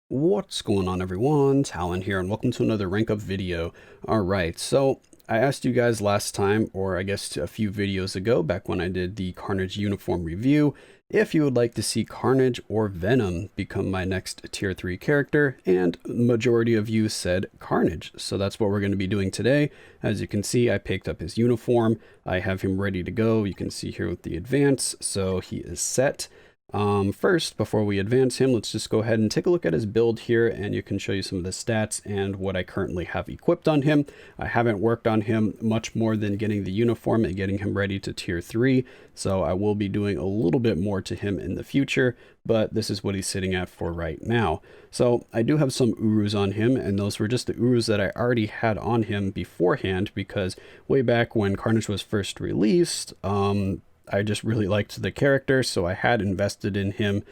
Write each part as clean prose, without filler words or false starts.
What's going on, everyone? Talen here, and welcome to another rank up video. Alright, so I asked you guys last time, or I guess a few videos ago, back when I did the Carnage uniform review, if you would like to see Carnage or Venom become my next tier 3 character, and the majority of you said Carnage. So that's what we're going to be doing today. As you can see, I picked up his uniform. I have him ready to go. You can see here with the advance, so he is set. First, before we advance him, let's just go ahead and take a look at his build here, and you can show you some of the stats and what I currently have equipped on him. I haven't worked on him much more than getting the uniform and getting him ready to tier 3, so I will be doing a little bit more to him in the future, but this is what he's sitting at for right now. So I do have some Urus on him, and those were just the Urus that I already had on him beforehand, because way back when Carnage was first released, I just really liked the character, so I had invested in him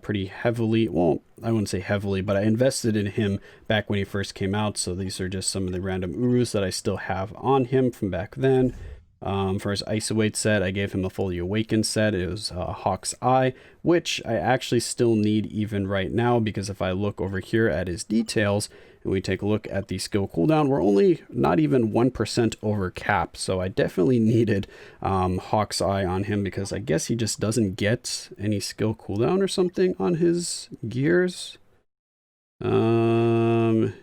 pretty heavily. Well, I wouldn't say heavily, but I invested in him back when he first came out, so these are just some of the random Urus that I still have on him from back then. For his Isolate set, I gave him a fully awakened set. It was Hawk's Eye, which I actually still need even right now, because if I look over here at his details and we take a look at the skill cooldown, we're only not even 1% over cap. So I definitely needed Hawk's Eye on him, because I guess he just doesn't get any skill cooldown or something on his gears.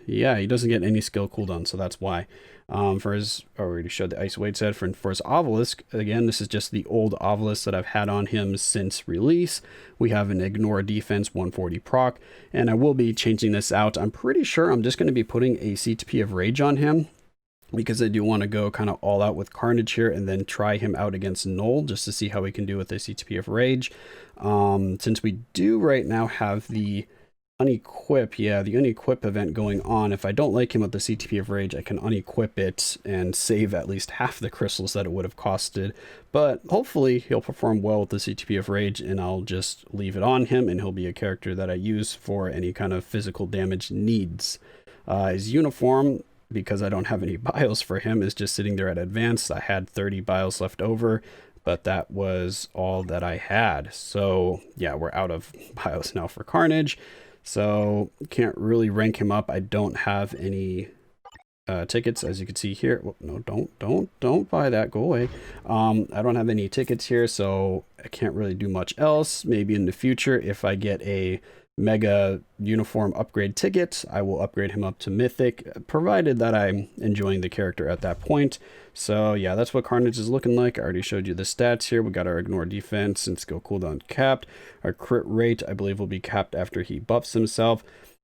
Yeah, he doesn't get any skill cooldown, so that's why. For his, I already showed the Ice Weight set. For his Obelisk, again, this is just the old Obelisk that I've had on him since release. We have an Ignore Defense 140 proc, and I will be changing this out. I'm pretty sure I'm just going to be putting a CTP of Rage on him, because I do want to go kind of all out with Carnage here and then try him out against Knull just to see how we can do with the CTP of Rage. Since we do right now have the unequip, yeah, the unequip event going on. If I don't like him with the CTP of Rage, I can unequip it and save at least half the crystals that it would have costed. But hopefully he'll perform well with the CTP of Rage, and I'll just leave it on him, and he'll be a character that I use for any kind of physical damage needs. His uniform, because I don't have any bios for him, is just sitting there at advanced. I had 30 bios left over, but that was all that I had. So yeah, we're out of bios now for Carnage. So can't really rank him up. I don't have any tickets, as you can see here. Well, no, don't buy that. Go away. I don't have any tickets here, so I can't really do much else. Maybe in the future, if I get a mega uniform upgrade ticket, I will upgrade him up to mythic, provided that I'm enjoying the character at that point. So yeah, that's what Carnage is looking like. I already showed you the stats here. We got our Ignore Defense and skill cooldown capped. Our crit rate, I believe, will be capped after he buffs himself.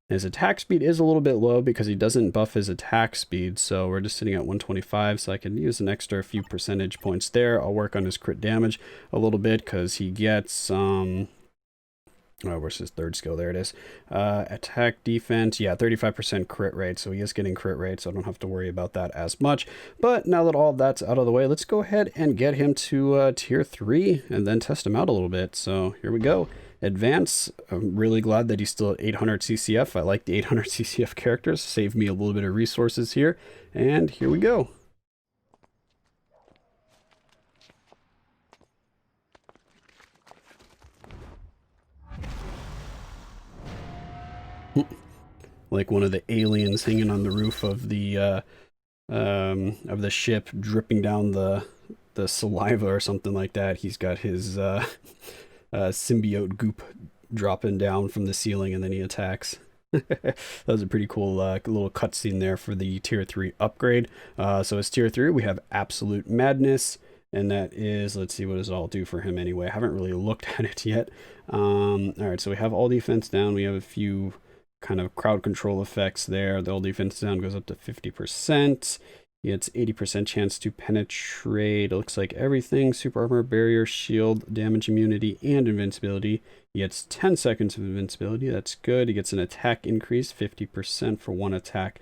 His attack speed is a little bit low because he doesn't buff his attack speed, so we're just sitting at 125, so I can use an extra few percentage points there. I'll work on his crit damage a little bit, because he gets where's his third skill? There it is. Attack, defense, yeah, 35% crit rate, so he is getting crit rate, so I don't have to worry about that as much. But now that all that's out of the way, let's go ahead and get him to tier 3 and then test him out a little bit. So here we go. Advance. I'm really glad that he's still at 800 CCF. I like the 800 CCF characters. Save me a little bit of resources here. And here we go. Like one of the aliens hanging on the roof of the ship, dripping down the saliva or something like that. He's got his symbiote goop dropping down from the ceiling, and then he attacks. That was a pretty cool little cutscene there for the tier 3 upgrade. So as tier 3, we have Absolute Madness, and that is, let's see, what does it all do for him anyway? I haven't really looked at it yet. All right, so we have all defense down. We have a few kind of crowd control effects there. The all defense down goes up to 50%. It's 80% chance to penetrate. It looks like everything. Super armor, barrier, shield, damage immunity, and invincibility. He gets 10 seconds of invincibility. That's good. He gets an attack increase, 50% for one attack.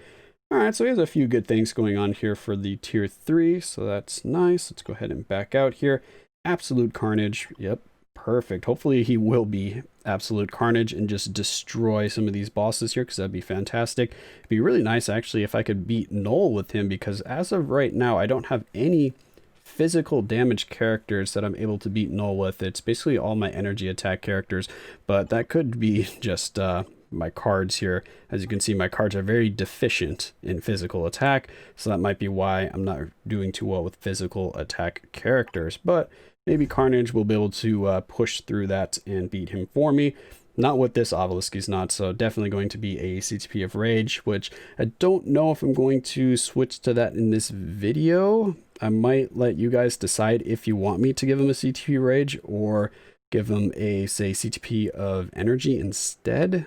All right, so he has a few good things going on here for the tier 3, so that's nice. Let's go ahead and back out here. Absolute Carnage. Yep, perfect. Hopefully he will be Absolute Carnage and just destroy some of these bosses here, because that'd be fantastic. It'd be really nice, actually, if I could beat Knull with him, because as of right now, I don't have any physical damage characters that I'm able to beat Knull with. It's basically all my energy attack characters, but that could be just my cards here. As you can see, my cards are very deficient in physical attack, so that might be why I'm not doing too well with physical attack characters. But maybe Carnage will be able to push through that and beat him for me. Not with this obelisk, he's not, so definitely going to be a CTP of Rage, which I don't know if I'm going to switch to that in this video. I might let you guys decide if you want me to give him a CTP Rage or give him a, say, CTP of Energy instead.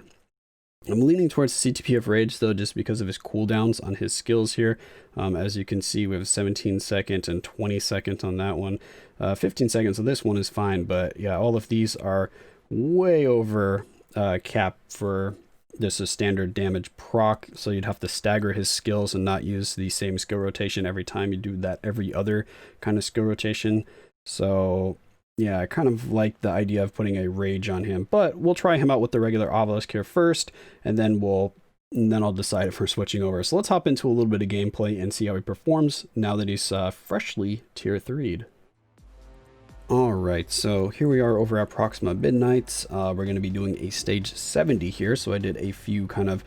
I'm leaning towards CTP of Rage, though, just because of his cooldowns on his skills here. As you can see, we have 17 seconds and 20 seconds on that one. 15 seconds on this one is fine, but yeah, all of these are way over cap for this a standard damage proc, so you'd have to stagger his skills and not use the same skill rotation every time. You do that every other kind of skill rotation. So yeah, I kind of like the idea of putting a Rage on him, but we'll try him out with the regular obelisk here first, and then I'll decide if we're switching over. So let's hop into a little bit of gameplay and see how he performs now that he's freshly tier 3'd. Alright, so here we are over at Proxima Midnight. We're going to be doing a stage 70 here, so I did a few kind of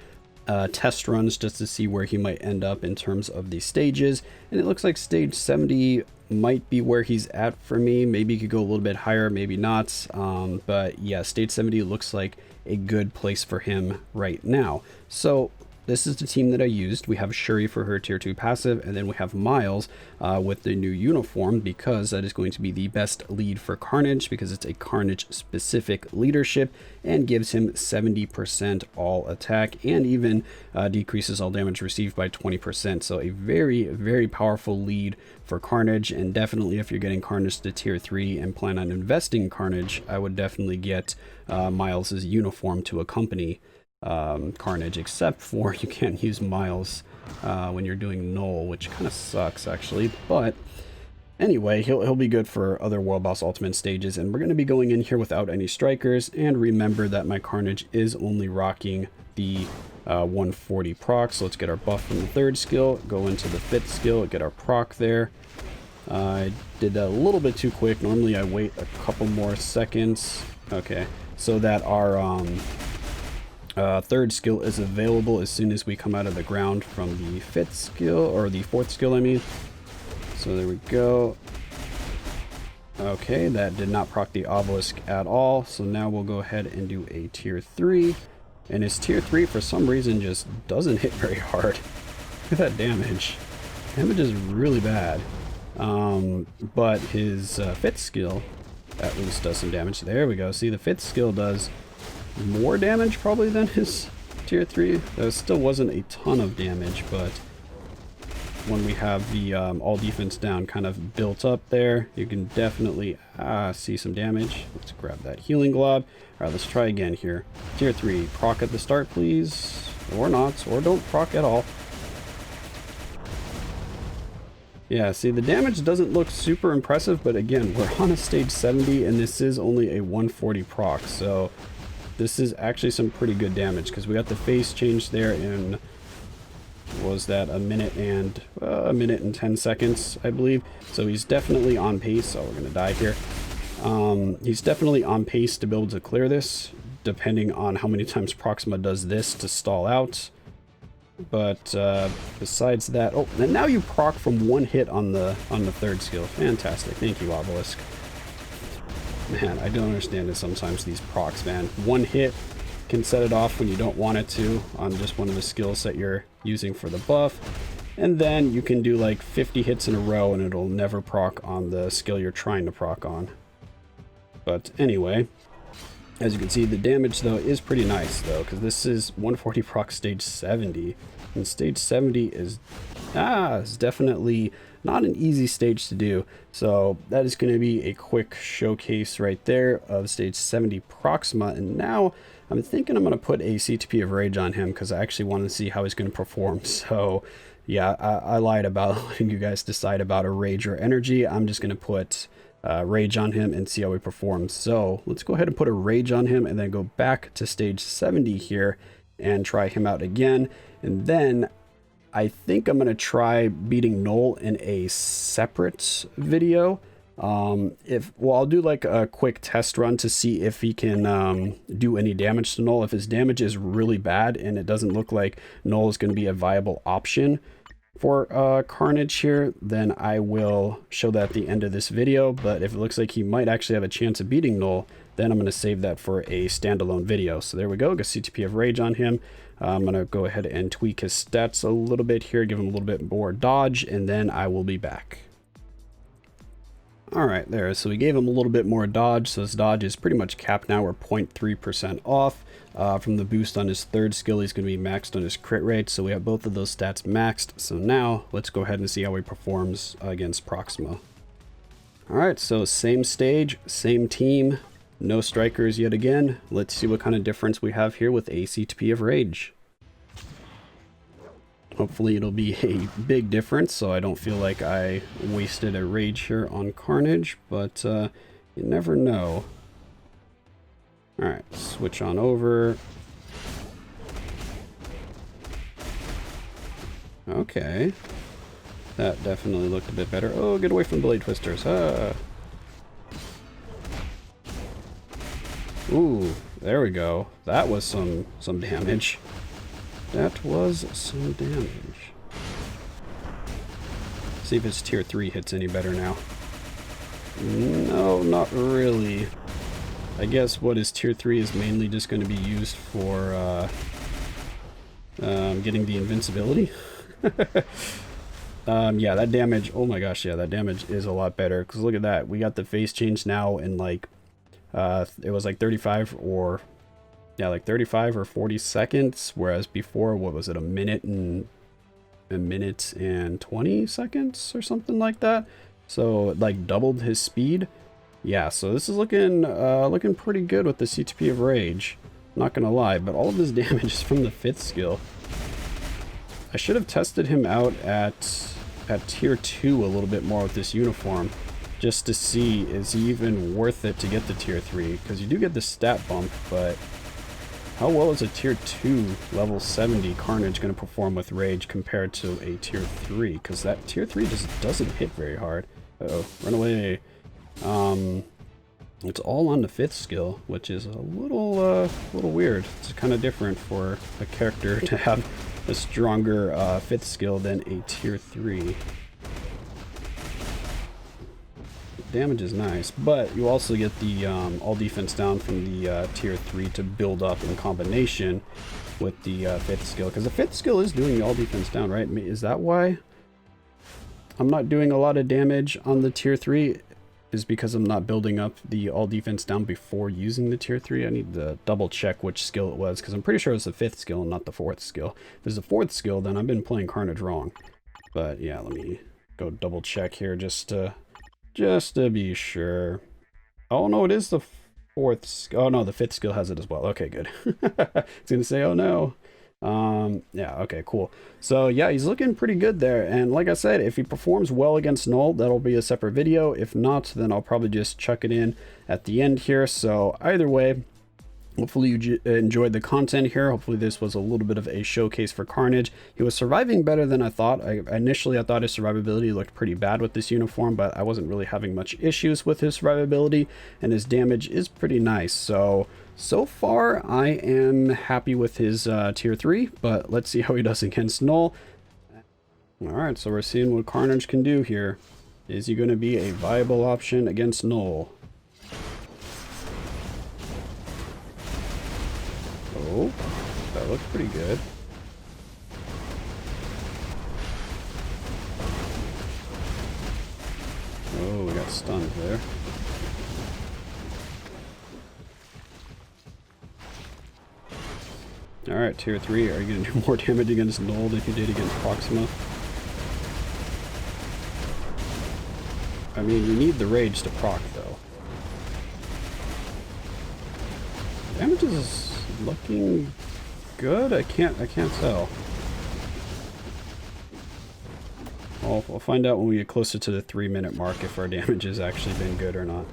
test runs just to see where he might end up in terms of the stages, and it looks like stage 70 might be where he's at for me. Maybe he could go a little bit higher, maybe not, but yeah, stage 70 looks like a good place for him right now. So this is the team that I used. We have Shuri for her tier 2 passive, and then we have Miles with the new uniform, because that is going to be the best lead for Carnage, because it's a Carnage specific leadership and gives him 70% all attack and even decreases all damage received by 20%. So a very, very powerful lead for Carnage, and definitely if you're getting Carnage to tier 3 and plan on investing Carnage, I would definitely get Miles's uniform to accompany Carnage, except for you can't use Miles when you're doing Knull, which kind of sucks actually. But anyway, he'll be good for other World Boss Ultimate stages, and we're going to be going in here without any strikers. And remember that my Carnage is only rocking the 140 proc, so let's get our buff from the 3rd skill, go into the 5th skill, get our proc there. I did that a little bit too quick. Normally I wait a couple more seconds, okay, so that our 3rd skill is available as soon as we come out of the ground from the 5th skill, or the 4th skill I mean. So there we go. Okay, that did not proc the obelisk at all, so now we'll go ahead and do a tier 3, and his tier 3 for some reason just doesn't hit very hard. Look at that damage. Damage is really bad, but his 5th skill at least does some damage. There we go. See, the 5th skill does more damage probably than his tier 3. That still wasn't a ton of damage, but when we have the all defense down kind of built up there, you can definitely see some damage. Let's grab that healing glob. All right, let's try again here. Tier 3, proc at the start please, or not, or don't proc at all. Yeah, see, the damage doesn't look super impressive, but again, we're on a stage 70 and this is only a 140 proc, so this is actually some pretty good damage, because we got the face change there in, was that a minute and 10 seconds, I believe. So he's definitely on pace. Oh, we're gonna die here. He's definitely on pace to be able to clear this, depending on how many times Proxima does this to stall out. But besides that, oh, and now you proc from 1 hit on the 3rd skill. Fantastic. Thank you, Obelisk. Man, I don't understand it sometimes, these procs, man. 1 hit can set it off when you don't want it to on just one of the skills that you're using for the buff. And then you can do like 50 hits in a row and it'll never proc on the skill you're trying to proc on. But anyway, as you can see, the damage though is pretty nice though, because this is 140 proc stage 70. And stage 70 is definitely not an easy stage to do. So that is going to be a quick showcase right there of stage 70 Proxima. And now I'm thinking I'm going to put a CTP of Rage on him, because I actually want to see how he's going to perform. So yeah, I lied about letting you guys decide about a Rage or Energy. I'm just going to put Rage on him and see how he performs. So let's go ahead and put a Rage on him and then go back to stage 70 here and try him out again. And then I think I'm going to try beating Knull in a separate video. I'll do like a quick test run to see if he can do any damage to Knull. If his damage is really bad and it doesn't look like Knull is going to be a viable option for Carnage here, then I will show that at the end of this video. But if it looks like he might actually have a chance of beating Knull, then I'm going to save that for a standalone video. So there we go, got CTP of Rage on him. I'm going to go ahead and tweak his stats a little bit here, give him a little bit more dodge, and then I will be back. All right, there. So we gave him a little bit more dodge. So his dodge is pretty much capped now. We're 0.3% off from the boost on his third skill. He's going to be maxed on his crit rate. So we have both of those stats maxed. So now let's go ahead and see how he performs against Proxima. All right, so same stage, same team, no strikers yet again. Let's see what kind of difference we have here with a CTP of Rage. Hopefully it'll be a big difference, so I don't feel like I wasted a rage here on Carnage, but you never know. Alright, switch on over. Okay. That definitely looked a bit better. Oh, get away from Blade Twisters. Ah. Ooh, there we go. That was some damage. That was some damage. See if his tier 3 hits any better now. No, not really. I guess what his tier 3 is mainly just going to be used for getting the invincibility. Yeah, that damage, oh my gosh, yeah, that damage is a lot better. Because look at that, we got the phase change now in like, it was like 35 or... yeah, like 35 or 40 seconds, whereas before, what was it, a minute and 20 seconds or something like that. So it like doubled his speed. Yeah, so this is looking pretty good with the CTP of Rage. Not gonna lie, but all of his damage is from the 5th skill. I should have tested him out at tier 2 a little bit more with this uniform, just to see is he even worth it to get the tier 3, because you do get the stat bump, but how well is a tier 2 level 70 Carnage going to perform with Rage compared to a tier 3? Because that tier 3 just doesn't hit very hard. Uh-oh, run away. It's all on the 5th skill, which is a little weird. It's kind of different for a character to have a stronger 5th skill than a tier 3. Damage is nice, but you also get the all defense down from the tier 3 to build up in combination with the 5th skill, because the 5th skill is doing the all defense down, right? Is that why I'm not doing a lot of damage on the tier 3? Is because I'm not building up the all defense down before using the tier 3? I need to double check which skill it was, because I'm pretty sure it's the 5th skill and not the 4th skill. If it's the 4th skill, then I've been playing Carnage wrong. But yeah, let me go double check here just to be sure. Oh no, it is the 4th skill. Oh no, the 5th skill has it as well. Okay, good. I was gonna say, oh no. Yeah, okay, cool. So yeah, he's looking pretty good there. And like I said, if he performs well against Knull, that'll be a separate video. If not, then I'll probably just chuck it in at the end here. So either way, hopefully you enjoyed the content here. Hopefully this was a little bit of a showcase for Carnage. He was surviving better than I thought. Initially, I thought his survivability looked pretty bad with this uniform, but I wasn't really having much issues with his survivability, and his damage is pretty nice. So far, I am happy with his tier 3, but let's see how he does against Knull. Alright, so we're seeing what Carnage can do here. Is he going to be a viable option against Knull? Oh, that looks pretty good. Oh, we got stunned there. Alright, tier 3, are you going to do more damage against Knull than you did against Proxima? I mean, you need the rage to proc, though. Damage is looking good? I can't tell. We'll find out when we get closer to the 3-minute mark if our damage has actually been good or not.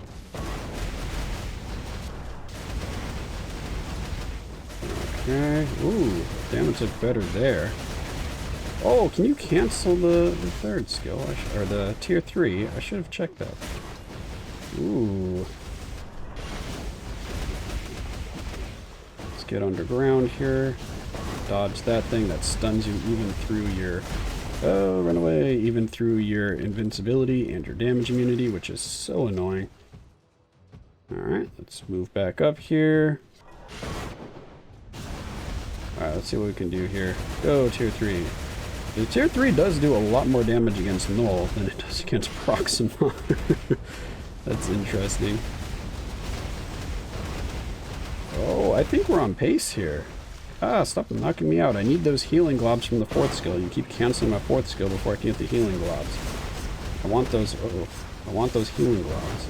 Okay. Ooh, damage looked better there. Oh, can you cancel the 3rd skill? Or the tier 3? I should have checked that. Ooh. Let's get underground here. Dodge that thing that stuns you even through your... Oh, run away. Even through your invincibility and your damage immunity, which is so annoying. Alright, let's move back up here. Alright, let's see what we can do here. Go, tier 3. The tier 3 does do a lot more damage against Knull than it does against Proxima. That's interesting. Oh, I think we're on pace here. Ah, stop knocking me out. I need those healing globs from the 4th skill. You keep canceling my 4th skill before I can get the healing globs. I want those... Oh, I want those healing globs.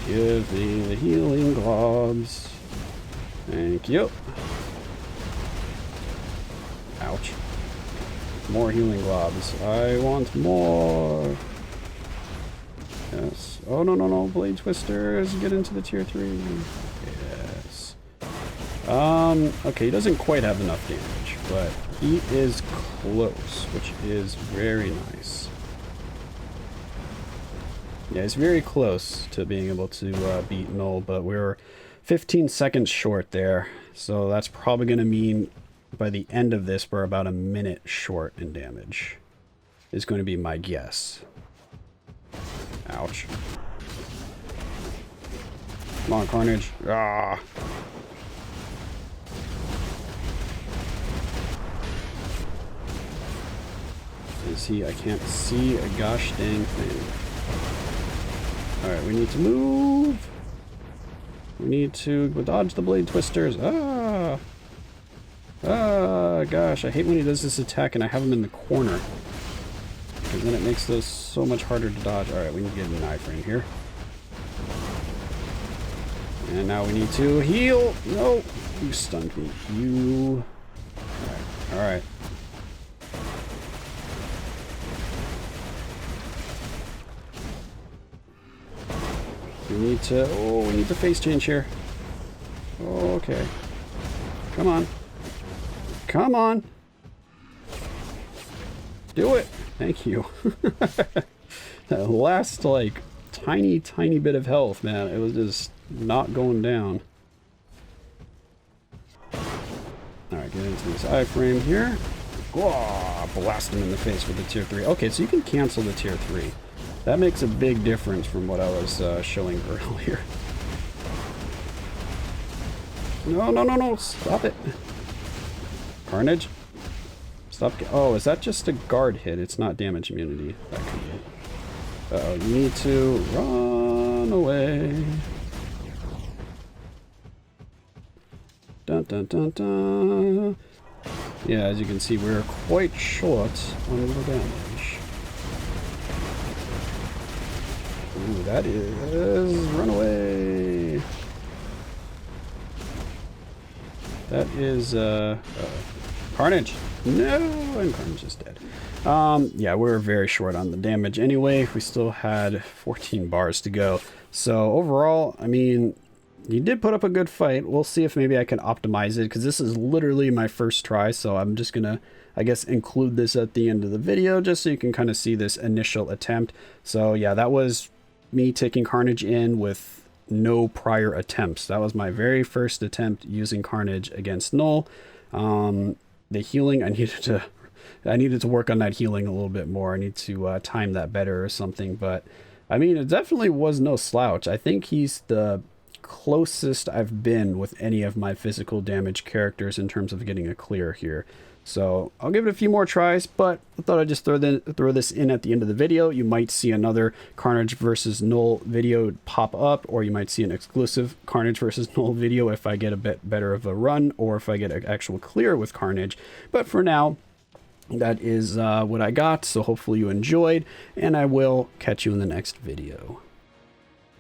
Give me the healing globs. Thank you. Ouch. More healing globs. I want more. Yes. Oh, no, no, no. Blade Twisters. Get into the tier 3. Yes. Okay, he doesn't quite have enough damage, but he is close, which is very nice. Yeah, he's very close to being able to beat Knull, but we're 15 seconds short there. So that's probably going to mean by the end of this, we're about a minute short in damage, is going to be my guess. Ouch. Come on, Carnage. Ah. Is he? I can't see a gosh dang thing. Alright, we need to move. We need to dodge the blade twisters. Ah! Ah, gosh, I hate when he does this attack and I have him in the corner. Because then it makes those so much harder to dodge. Alright, we need to get an iframe here. And now we need to heal. No! You stunned me. You... Alright, alright. We need to... Oh, we need to face change here. Oh, okay. Come on. Come on. Do it. Thank you. That last, like, tiny bit of health, man. It was just not going down. Alright, get into this iframe here. Oh, blast him in the face with the tier 3. Okay, so you can cancel the tier 3. That makes a big difference from what I was showing earlier. No, no, no, no. Stop it. Carnage. Stop. Oh, is that just a guard hit? It's not damage immunity. That could be. Uh-oh, you need to run away. Dun, dun, dun, dun. Yeah, as you can see, we're quite short on the damage. Ooh, that is... Run away! That is, Carnage! No! And Carnage is dead. Yeah, we're very short on the damage anyway. We still had 14 bars to go. So, overall, I mean... You did put up a good fight. We'll see if maybe I can optimize it, because this is literally my first try, so I'm just gonna, I guess, include this at the end of the video, just so you can kind of see this initial attempt. So yeah, that was me taking Carnage in with no prior attempts. That was my very first attempt using Carnage against Knull. The healing, I needed to work on that healing a little bit more. I need to time that better or something, but I mean, it definitely was no slouch. I think he's the closest I've been with any of my physical damage characters in terms of getting a clear here. So I'll give it a few more tries, but I thought I'd just throw this in at the end of the video. You might see another Carnage versus Knull video pop up, or you might see an exclusive Carnage versus Knull video if I get a bit better of a run, or if I get an actual clear with Carnage. But for now, that is what I got, so hopefully you enjoyed, and I will catch you in the next video.